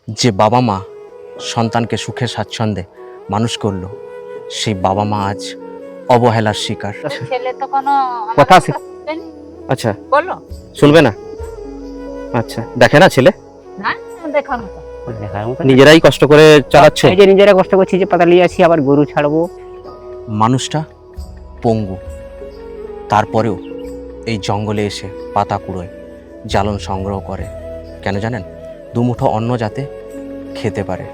যে বাবা মা সন্তানকে সুখে স্বাচ্ছন্দ্যে মানুষ করলো, সেই বাবা মা আজ অবহেলার শিকার। ছেলে তো কোনো কথা আছে। আচ্ছা, বলো শুনবে না? আচ্ছা, দেখে না ছেলে? না দেখার মতো দেখার মতো নিজেরাই কষ্ট করে চালাচ্ছে। এই যে নিজেরা কষ্ট করছি, যে পাতা নিয়ে আসি, আবার গরু ছাড়বো। মানুষটা পঙ্গু, তারপরেও এই জঙ্গলে এসে পাতা কুড়োয়, জ্বালন সংগ্রহ করে। কেন জানেন? দুমুঠো অন্ন যাতে খেতে পারে।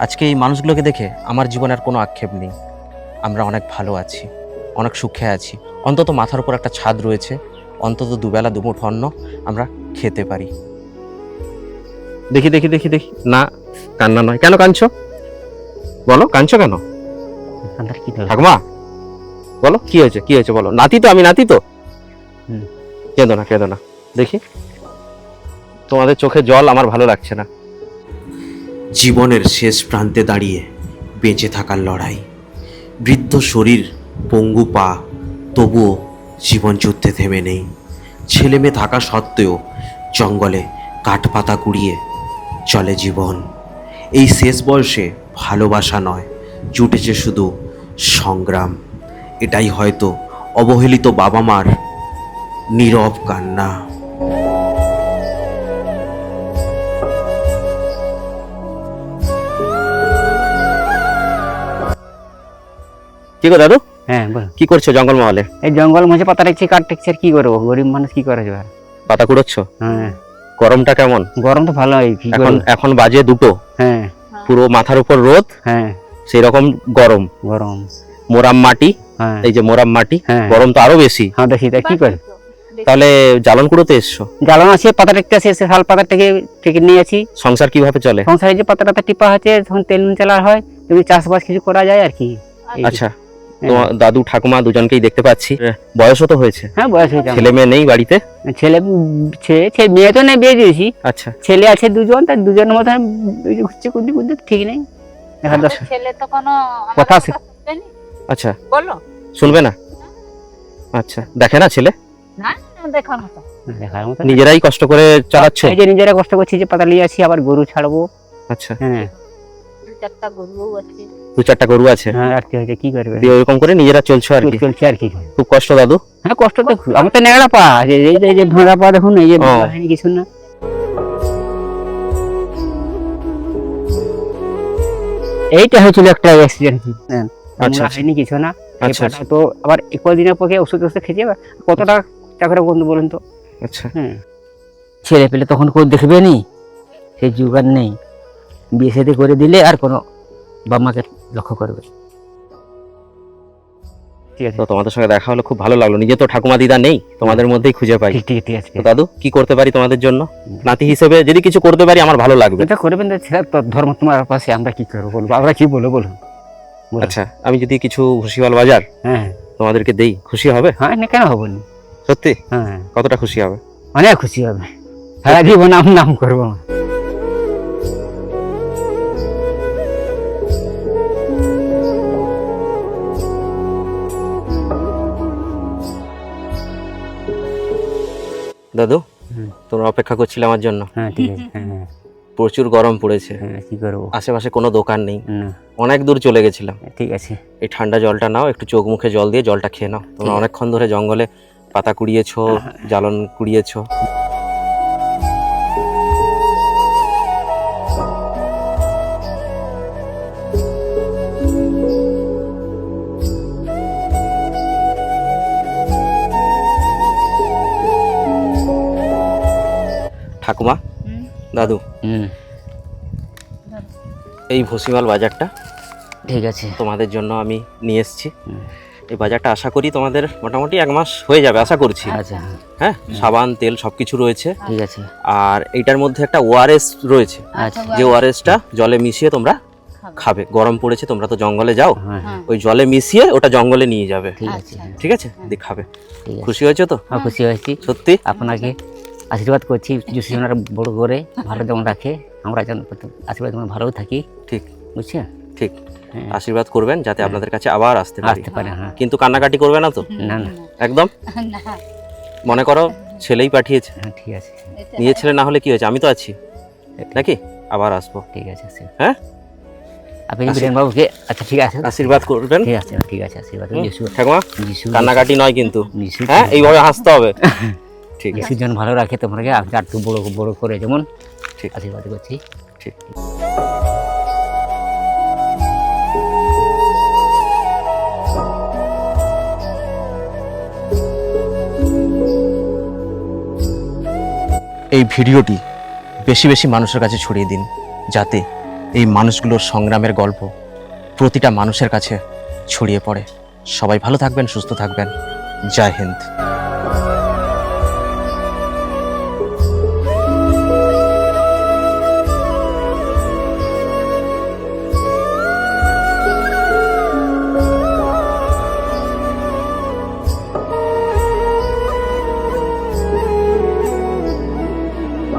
আজকে এই মানুষগুলোকে দেখে আমার জীবনের কোনো আক্ষেপ নেই। আমরা অনেক ভালো আছি, অনেক সুখে আছি। অন্তত মাথার উপর একটা ছাদ রয়েছে, অন্তত দুবেলা দুমুঠো অন্ন আমরা খেতে পারি। দেখি দেখি দেখি দেখি, না কান্না নয়। কেন কাঁদছো? বলো, কাঁদছো কেন? এখানকার কি দরকার? ঠাকুমা বলো, কি হয়েছে? কি হয়েছে বলো। নাতি তো, আমি নাতি তো। কেঁদো না, কেঁদো না। দেখি তোমাদের চোখে জল, আমার ভালো লাগছে না। জীবনের শেষ প্রান্তে দাঁড়িয়ে বেঁচে থাকার লড়াই। বৃদ্ধ শরীর, পঙ্গু পা, তবুও জীবন যুদ্ধে থেমে নেই। ছেলে মেয়ে থাকা সত্ত্বেও জঙ্গলে কাঠ পাতা কুড়িয়ে চলে জীবন। এই শেষ বয়সে ভালোবাসা নয়, জুটেছে শুধু সংগ্রাম। এটাই হয়তো অবহেলিত বাবা মার নীরব কান্না। কি গো দাদু, হ্যাঁ বল। কি করছো জঙ্গল মহলে? এই জঙ্গল মধ্যে পাতা রাখছি, কাঠ টেকছি, আর কি করবো? গরিব মানুষ কি করা যাবে? পাতা কুড়োচ্ছ? হ্যাঁ, গরমটা কেমন? গরম তো ভালোই। কি এখন করবো? এখন বাজে 2টো, হ্যাঁ পুরো মাথার উপর রোদ, হ্যাঁ, সেই রকম গরম। গরম। মোরাম মাটি, হ্যাঁ এই যে মোরাম মাটি, হ্যাঁ গরম তো আরো বেশি। হ্যাঁ, দেখি তাই কি করে। তাহলে জ্বালন কুড়োতে এসছো? জ্বালানো আছে, পাতা টেকতে আছে, শাল পাতা টেকে নিয়ে আছি। সংসার কিভাবে চলে? সংসারে যে পাতা টাতা টিপা আছে, তখন তেল নুন চালা হয়, তুমি চাষবাস কিছু করা যায় আর কি। এই- আচ্ছা, তোমার দাদু ঠাকুমা দুজনকেই দেখতে পাচ্ছি। বয়সও তো হয়েছে, হ্যাঁ বয়স হয়েছে আমার। ছেলে মেয়ে নেই বাড়িতে? ছেলে মেয়ে তো নেই, বিয়ে দিয়েছি। আচ্ছা, ছেলে আছে দুজন, তার দুজনের মধ্যে ঘুরছে কুদি কুদি, ঠিক নেই। দেখা দশ ছেলে তো কোনো কথা আছে। আচ্ছা, বলো শুনবে না? আচ্ছা, দেখে না ছেলে? না দেখার মতো দেখার মতো। নিজেরাই কষ্ট করে চালাচ্ছে। এই যে নিজেরা কষ্ট করছি, যে পাতা নিয়ে আসি, আবার গরু ছাড়বো। আচ্ছা, হ্যাঁ 2-4টা গরু আছে। 2-4টা গরু আছে, হ্যাঁ, আর কি হয়েছে, কি করবে? দিয়ে ওইরকম করে নিজেরা চলছো আর কি। চলছে আর কি। খুব কষ্ট দাদু। হ্যাঁ কষ্ট তো আমার তো নেগড়া পা, এই যে ভেড়া পা দেখুন, এই যে ও। হয়নি কিছু না। এইটা হয়েছিল একটা অ্যাক্সিডেন্ট। হ্যাঁ, আচ্ছা, হয়নি কিছু না। এই আচ্ছা, পাটা তো আবার কদিনের পক্ষে ওষুধ খেতে যাবে, কতটা চাকরি বন্ধু বলুন তো। আচ্ছা, হ্যাঁ, ছেলে পেলে তখন কেউ দেখবে নি, সেই যুগার নেই। বিয়ে শাদী করে দিলে আর কোনো বাবা মাকে লক্ষ্য করবে। ঠিক আছে, তো তোমাদের সঙ্গে দেখা হলো, খুব ভালো লাগলো। নিজে তো ঠাকুমা দিদা নেই, তোমাদের মধ্যেই খুঁজে পাই। ঠিক ঠিক ঠিক আছে। তো দাদু, কি করতে পারি তোমাদের জন্য? নাতি হিসেবে যদি কিছু করতে পারি আমার ভালো লাগবে। এটা করবেন তো, ছেলে তো ধর্ম তোমার পাশে, আমরা কি করবো বলবো, আমরা কি বলবো বলুন। বলুন। আচ্ছা, আমি যদি কিছু ভুসিমাল বাজার হ্যাঁ তোমাদেরকে দেই, খুশি হবে? হ্যাঁ, না কেন হবো না? সত্যি? হ্যাঁ, কতটা খুশি হবে? অনেক খুশি হবে। সারা জীবন নাম করবো। দাদু, হুম। তোমরা অপেক্ষা করছিলে আমার জন্য। হ্যাঁ ঠিক আছে। হ্যাঁ প্রচুর গরম পড়েছে, হ্যাঁ, কি করবো? আশেপাশে কোনো দোকান নেই, না, অনেক দূর চলে গেছিলাম। ঠিক আছে। এই ঠান্ডা জলটা নাও, একটু চোখ মুখে জল দিয়ে জলটা খেয়ে নাও। তোমরা ঠিক আছে। অনেকক্ষণ ধরে জঙ্গলে পাতা কুড়িয়েছো, জ্বালন কুড়িয়েছো। ঠাকুমা, দাদু, হুম, এই ভুসিমাল বাজারটা ঠিক আছে। তোমাদের জন্য আমি নিয়ে এসেছি। হুম। এই বাজারটা আশা করি তোমাদের মোটামুটি 1 মাস হয়ে যাবে আশা করছি। আচ্ছা হ্যাঁ, সাবান তেল সবকিছু রয়েছে। ঠিক আছে। আর এইটার মধ্যে একটা ওআরএস রয়েছে, আচ্ছা যে ওআরএসটা জলে মিশিয়ে তোমরা খাবে। গরম পড়েছে, তোমরা তো জঙ্গলে যাও, হ্যাঁ হ্যাঁ, ওই জলে মিশিয়ে ওটা জঙ্গলে নিয়ে যাবে। ঠিক আছে। ঠিক আছে, দিয়ে খাবে। ঠিক আছে, খুশি হয়েছে তো? হ্যাঁ খুশি হয়েছি। সত্যি? আপনাকে আশীর্বাদ করছি, যিশুনার বড় করে ভালো যেমন রাখে, আমরা যেন আশীর্বাদ যেমন ভালো থাকি। ঠিক বুঝছেন? ঠিক, হ্যাঁ, আশীর্বাদ করবেন যাতে আপনাদের কাছে আবার আসতে পারি। আসতে পারে। হ্যাঁ, কিন্তু কান্নাকাটি করবে না তো? না না, একদম। না মনে করো ছেলেই পাঠিয়েছে, হ্যাঁ ঠিক আছে। নিজের ছেলে না হলে কি হয়েছে, আমি তো আছি নাকি? আবার আসবো। ঠিক আছে স্যার। হ্যাঁ? আপনি বীরেন বাবুকে আচ্ছা ঠিক আছে আশীর্বাদ করবেন ঠিক আছে আশীর্বাদ যিশু ঠাকুমা, যিশু কান্নাকাটি নয় কিন্তু, যিশু হ্যাঁ এইভাবে হাসতে হবে। ঠিক আছে, যিশু যেন ভালো রাখে তোমাকে আর একটু বড় বড় করে যেমন ঠিক। আশীর্বাদ করছি। ঠিক। এই ভিডিওটি বেশি বেশি মানুষের কাছে ছড়িয়ে দিন, যাতে এই মানুষগুলোর সংগ্রামের গল্প প্রতিটা মানুষের কাছে ছড়িয়ে পড়ে। সবাই ভালো থাকবেন, সুস্থ থাকবেন। জয় হিন্দ।